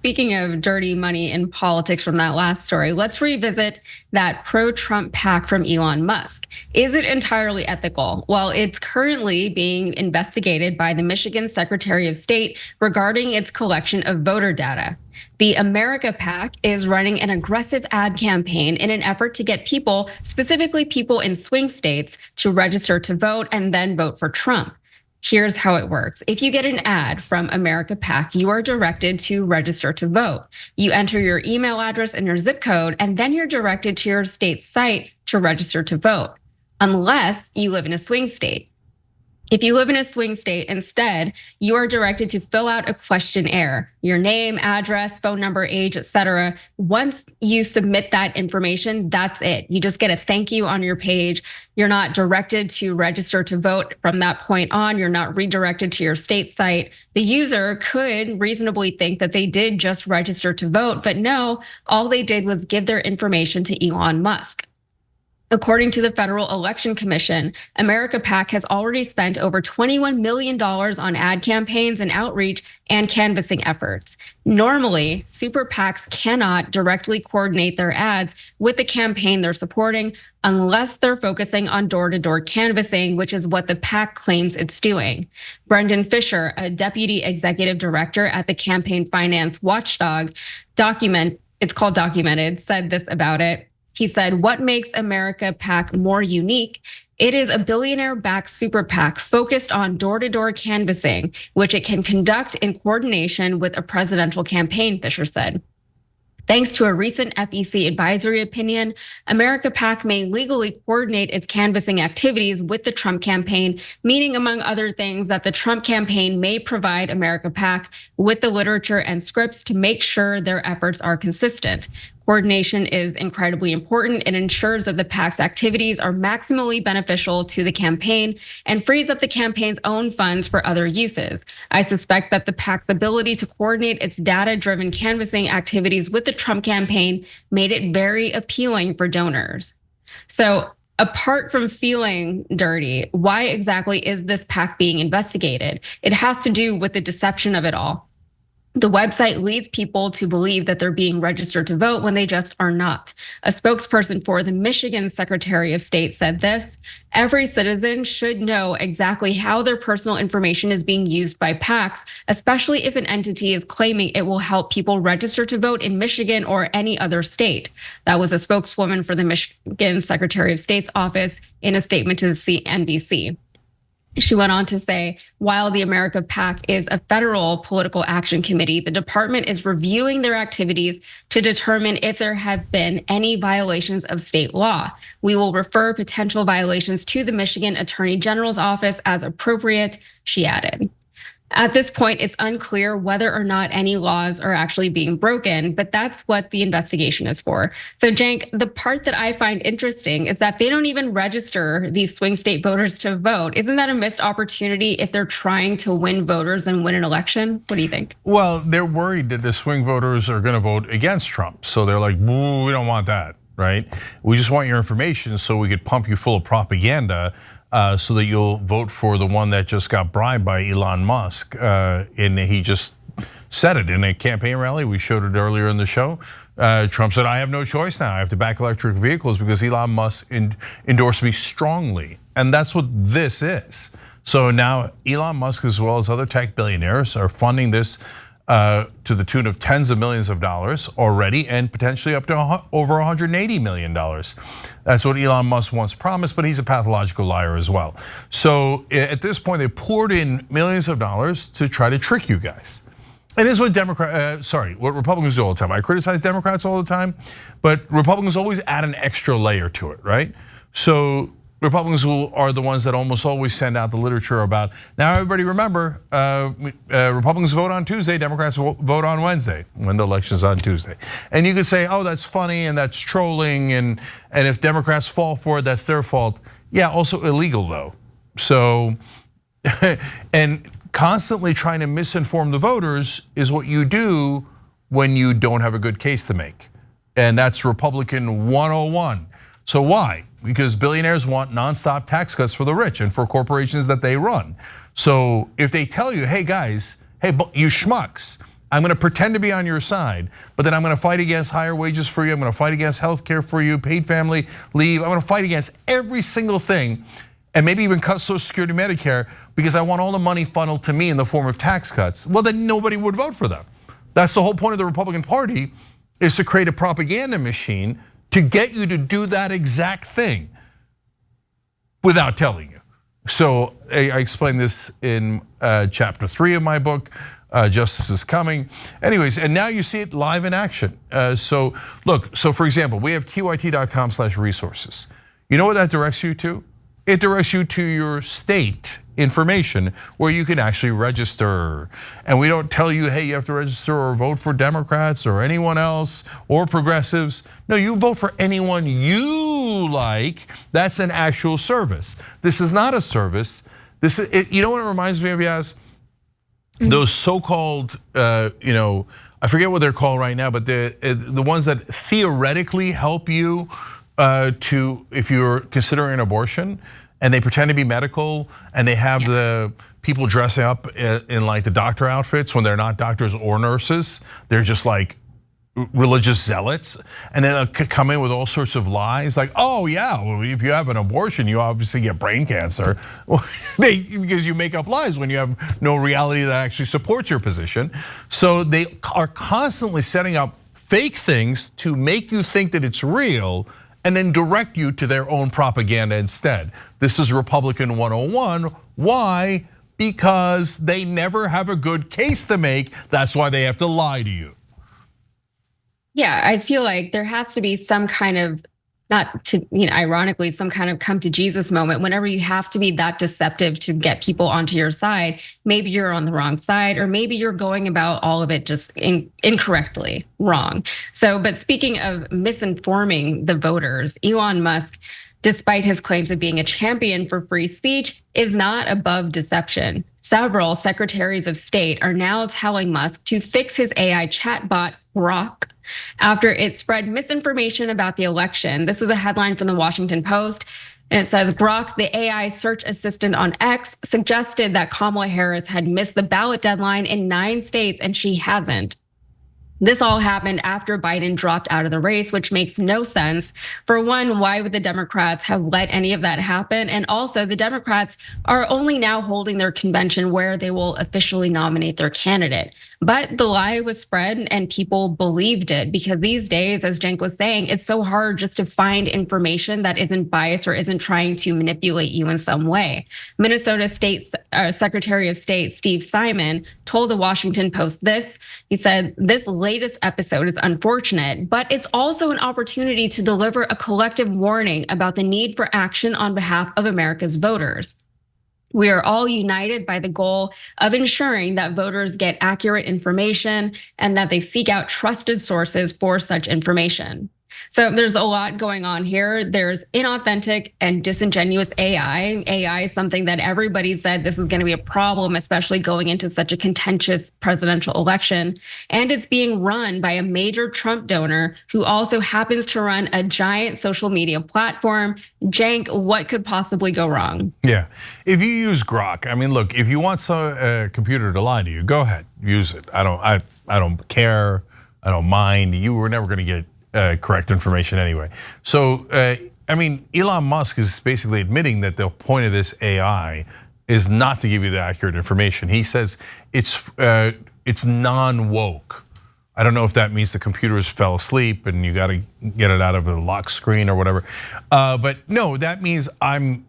speaking of dirty money in politics from that last story, let's revisit that pro-Trump PAC from Elon Musk. Is it entirely ethical? Well, it's currently being investigated by the Michigan Secretary of State regarding its collection of voter data. The America PAC is running an aggressive ad campaign in an effort to get people, specifically people in swing states, to register to vote and then vote for Trump. Here's how it works. If you get an ad from America PAC, you are directed to register to vote. You enter your email address and your zip code, and then you're directed to your state's site to register to vote, unless you live in a swing state. If you live in a swing state, instead, you are directed to fill out a questionnaire, your name, address, phone number, age, etc. Once you submit that information, that's it. You just get a thank you on your page. You're not directed to register to vote from that point on. You're not redirected to your state site. The user could reasonably think that they did just register to vote, but no, all they did was give their information to Elon Musk. According to the Federal Election Commission, America PAC has already spent over $21 million on ad campaigns and outreach and canvassing efforts. Normally, super PACs cannot directly coordinate their ads with the campaign they're supporting unless they're focusing on door-to-door canvassing, which is what the PAC claims it's doing. Brendan Fisher, a deputy executive director at the campaign finance watchdog, it's called Documented, said this about it. He said, what makes America PAC more unique? It is a billionaire-backed super PAC focused on door-to-door canvassing, which it can conduct in coordination with a presidential campaign, Fisher said. Thanks to a recent FEC advisory opinion, America PAC may legally coordinate its canvassing activities with the Trump campaign, meaning, among other things, that the Trump campaign may provide America PAC with the literature and scripts to make sure their efforts are consistent. Coordination is incredibly important. It ensures that the PAC's activities are maximally beneficial to the campaign and frees up the campaign's own funds for other uses. I suspect that the PAC's ability to coordinate its data-driven canvassing activities with the Trump campaign made it very appealing for donors. So, apart from feeling dirty, why exactly is this PAC being investigated? It has to do with the deception of it all. The website leads people to believe that they're being registered to vote when they just are not. A spokesperson for the Michigan Secretary of State said this: every citizen should know exactly how their personal information is being used by PACs, especially if an entity is claiming it will help people register to vote in Michigan or any other state. That was a spokeswoman for the Michigan Secretary of State's office in a statement to CNBC. She went on to say, while the America PAC is a federal political action committee, the department is reviewing their activities to determine if there have been any violations of state law. We will refer potential violations to the Michigan Attorney General's office as appropriate, she added. At this point, it's unclear whether or not any laws are actually being broken, but that's what the investigation is for. So, Cenk, the part that I find interesting is that they don't even register these swing state voters to vote. Isn't that a missed opportunity if they're trying to win voters and win an election? What do you think? Well, they're worried that the swing voters are going to vote against Trump. So they're like, "Boo, we don't want that, right? We just want your information so we could pump you full of propaganda so that you'll vote for the one that just got bribed by Elon Musk." And he just said it in a campaign rally. We showed it earlier in the show. Trump said, I have no choice now. I have to back electric vehicles because Elon Musk endorsed me strongly. And that's what this is. So now Elon Musk, as well as other tech billionaires, are funding this to the tune of tens of millions of dollars already, and potentially up to over $180 million. That's what Elon Musk once promised, but he's a pathological liar as well. So at this point, they poured in millions of dollars to try to trick you guys. And this is what what Republicans do all the time. I criticize Democrats all the time, but Republicans always add an extra layer to it, right? So Republicans are the ones that almost always send out the literature about, now everybody remember, Republicans vote on Tuesday, Democrats vote on Wednesday, when the election's on Tuesday. And you could say, oh, that's funny and that's trolling, and if Democrats fall for it, that's their fault. Yeah, also illegal though. So, and constantly trying to misinform the voters is what you do when you don't have a good case to make. And that's Republican 101. So why? Because billionaires want nonstop tax cuts for the rich and for corporations that they run. So if they tell you, hey guys, hey you schmucks, I'm gonna pretend to be on your side, but then I'm gonna fight against higher wages for you. I'm gonna fight against healthcare for you, paid family leave. I'm gonna fight against every single thing, and maybe even cut Social Security, Medicare, because I want all the money funneled to me in the form of tax cuts. Well, then nobody would vote for them. That's the whole point of the Republican Party, is to create a propaganda machine to get you to do that exact thing without telling you. So I explain this in chapter 3 of my book, Justice is Coming. Anyways, and now you see it live in action. So look, so for example, we have tyt.com/resources. You know what that directs you to? It directs you to your state information where you can actually register. And we don't tell you, hey, you have to register or vote for Democrats or anyone else or progressives. No, you vote for anyone you like. That's an actual service. This is not a service. This is, you know what it reminds me of, Yaz? Those so-called, I forget what they're called right now, but the ones that theoretically help you to, if you're considering an abortion, and they pretend to be medical, and they have the people dressing up in like the doctor outfits when they're not doctors or nurses. They're just like religious zealots, and then they'll come in with all sorts of lies, like, oh yeah, well, if you have an abortion, you obviously get brain cancer, because you make up lies when you have no reality that actually supports your position. So they are constantly setting up fake things to make you think that it's real, and then direct you to their own propaganda instead. This is Republican 101. Why? Because they never have a good case to make. That's why they have to lie to you. Yeah, I feel like there has to be some kind of, not to, ironically, some kind of come to Jesus moment. Whenever you have to be that deceptive to get people onto your side, maybe you're on the wrong side, or maybe you're going about all of it just incorrectly, wrong. So, but speaking of misinforming the voters, Elon Musk, despite his claims of being a champion for free speech, is not above deception. Several secretaries of state are now telling Musk to fix his AI chatbot, Grok, after it spread misinformation about the election. This is a headline from the Washington Post. And it says, Grok, the AI search assistant on X, suggested that Kamala Harris had missed the ballot deadline in 9 states, and she hasn't. This all happened after Biden dropped out of the race, which makes no sense. For one, why would the Democrats have let any of that happen? And also, the Democrats are only now holding their convention where they will officially nominate their candidate. But the lie was spread and people believed it, because these days, as Cenk was saying, it's so hard just to find information that isn't biased or isn't trying to manipulate you in some way. Minnesota State Secretary of State Steve Simon told the Washington Post this. He said, this latest episode is unfortunate, but it's also an opportunity to deliver a collective warning about the need for action on behalf of America's voters. We are all united by the goal of ensuring that voters get accurate information and that they seek out trusted sources for such information. So there's a lot going on here. There's inauthentic and disingenuous AI. AI is something that everybody said this is going to be a problem, especially going into such a contentious presidential election. And it's being run by a major Trump donor who also happens to run a giant social media platform. Cenk, what could possibly go wrong? Yeah, if you use Grok, I mean, look, if you want some computer to lie to you, go ahead, use it. I don't care. I don't mind. You were never going to get correct information anyway. So, I mean, Elon Musk is basically admitting that the point of this AI is not to give you the accurate information. He says it's non-woke. I don't know if that means the computers fell asleep and you got to get it out of a lock screen or whatever. But no, that means I'm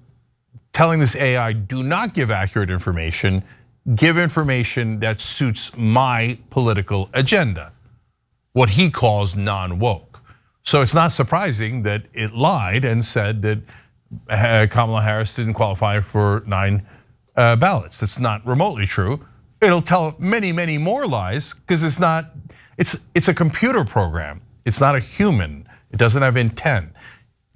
telling this AI, do not give accurate information, give information that suits my political agenda, what he calls non-woke. So it's not surprising that it lied and said that Kamala Harris didn't qualify for 9 ballots. That's not remotely true. It'll tell many, many more lies because it's a computer program. It's not a human. It doesn't have intent.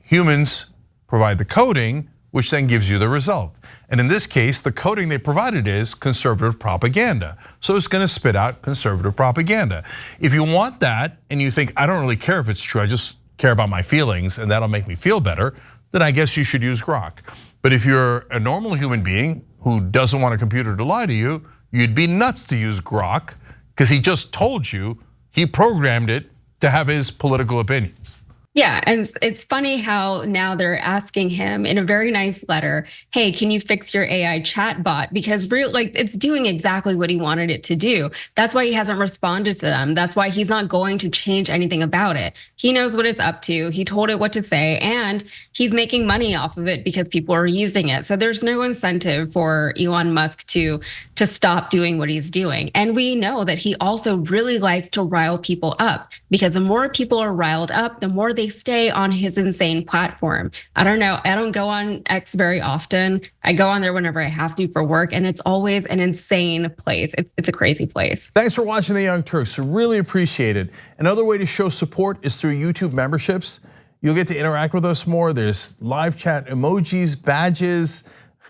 Humans provide the coding, which then gives you the result. And in this case, the coding they provided is conservative propaganda. So it's gonna spit out conservative propaganda. If you want that and you think, I don't really care if it's true, I just care about my feelings and that'll make me feel better, then I guess you should use Grok. But if you're a normal human being who doesn't want a computer to lie to you, you'd be nuts to use Grok because he just told you he programmed it to have his political opinions. Yeah, and it's funny how now they're asking him in a very nice letter, "Hey, can you fix your AI chat bot?" Because it's doing exactly what he wanted it to do. That's why he hasn't responded to them. That's why he's not going to change anything about it. He knows what it's up to. He told it what to say, and he's making money off of it because people are using it. So there's no incentive for Elon Musk to stop doing what he's doing. And we know that he also really likes to rile people up, because the more people are riled up, the more they stay on his insane platform. I don't know. I don't go on X very often. I go on there whenever I have to for work, and it's always an insane place. It's a crazy place. Thanks for watching The Young Turks. Really appreciate it. Another way to show support is through YouTube memberships. You'll get to interact with us more. There's live chat emojis, badges.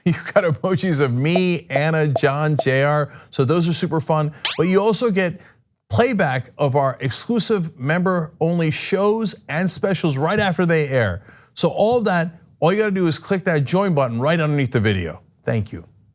You've got emojis of me, Anna, John, JR. So those are super fun. But you also get playback of our exclusive member-only shows and specials right after they air. So all of that, all you gotta do is click that join button right underneath the video. Thank you.